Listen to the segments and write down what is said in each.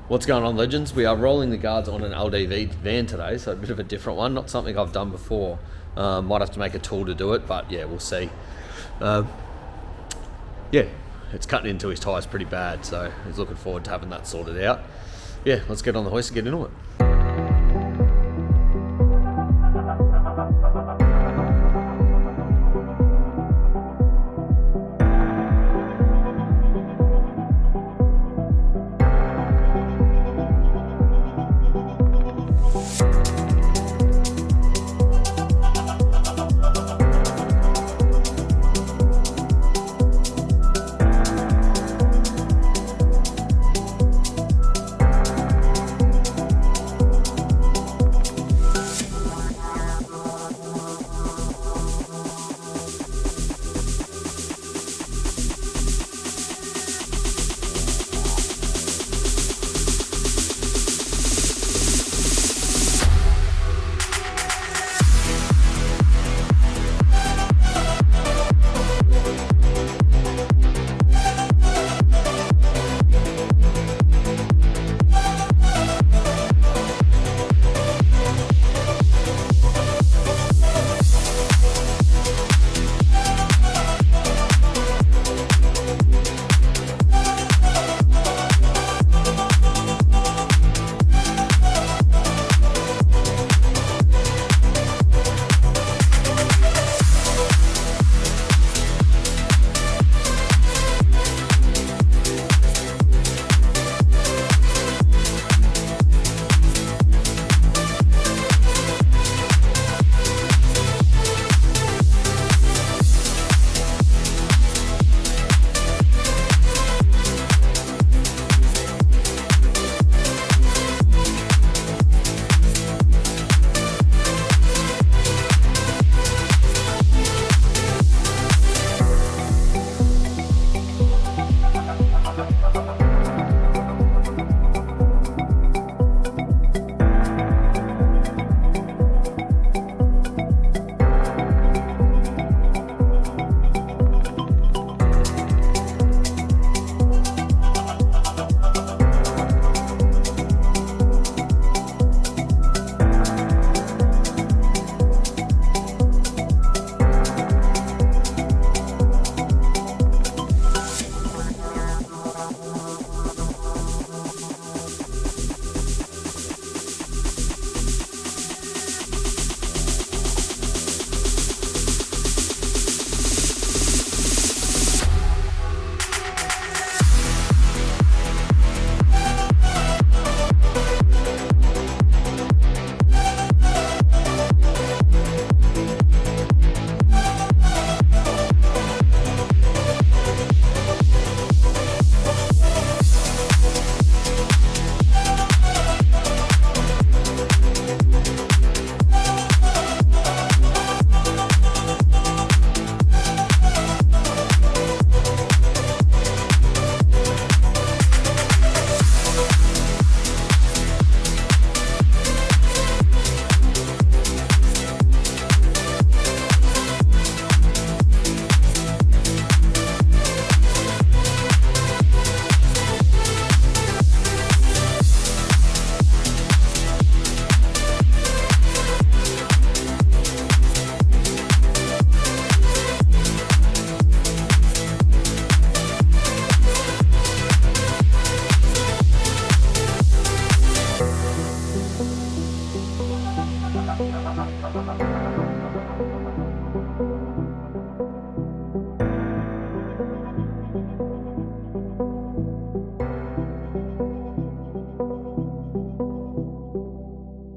What's going on, legends? We are rolling the guards on an LDV van today, so a bit of a different one, not something I've done before. Might have to make a tool to do it, but yeah, we'll see. Yeah, it's cutting into his tyres pretty bad, so he's looking forward to having that sorted out. Yeah, let's get on the hoist and get into it.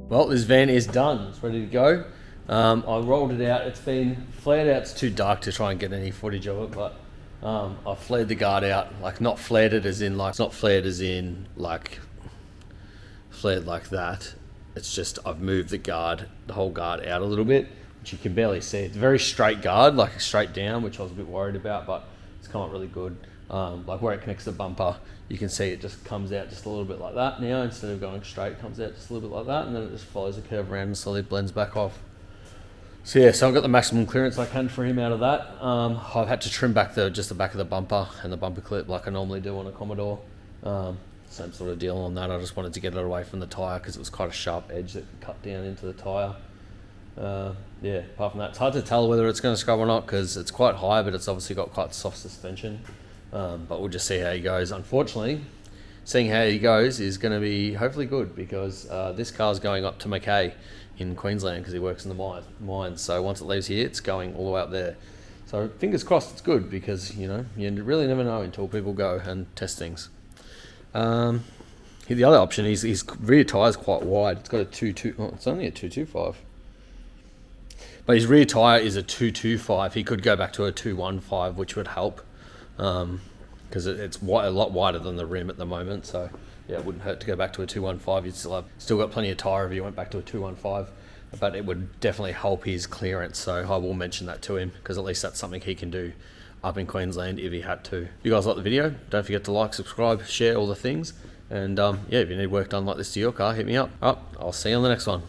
Well, this van is done. It's ready to go. I rolled it out. It's been flared out. It's too dark to try and get any footage of it, but I flared the guard out. Like, not flared it as in, like, it's not flared as in, like, flared like that. It's just I've moved the whole guard out a little bit, which you can barely see. It's a very straight guard, like straight down, which I was a bit worried about, but it's come out really good. Like where it connects the bumper, you can see it just comes out just a little bit like that now. Instead of going straight, it comes out just a little bit like that, and then it just follows the curve around and slowly blends back off. So yeah, so I've got the maximum clearance I can for him out of that. I've had to trim back just the back of the bumper and the bumper clip like I normally do on a Commodore. same sort of deal on that. I just wanted to get it away from the tyre because it was quite a sharp edge that cut down into the tyre. Yeah, apart from that, it's hard to tell whether it's going to scrub or not because it's quite high, but it's obviously got quite soft suspension. But we'll just see how he goes. Unfortunately, seeing how he goes is going to be hopefully good because this car's going up to Mackay in Queensland because he works in the mines. So once it leaves here, it's going all the way up there. So fingers crossed it's good because, you know, you really never know until people go and test things. The other option is his rear tyre is quite wide. It's got a 2.2. Oh, it's only a 2.25. But his rear tyre is a 2.25. He could go back to a 2.15, which would help. Because it's a lot wider than the rim at the moment, so yeah, it wouldn't hurt to go back to a 2.15. You'd still got plenty of tyre if you went back to a 2.15, but it would definitely help his clearance. So I will mention that to him because at least that's something he can do up in Queensland if he had to. If you guys like the video, don't forget to like, subscribe, share all the things, and yeah, if you need work done like this to your car, hit me up. I'll see you on the next one.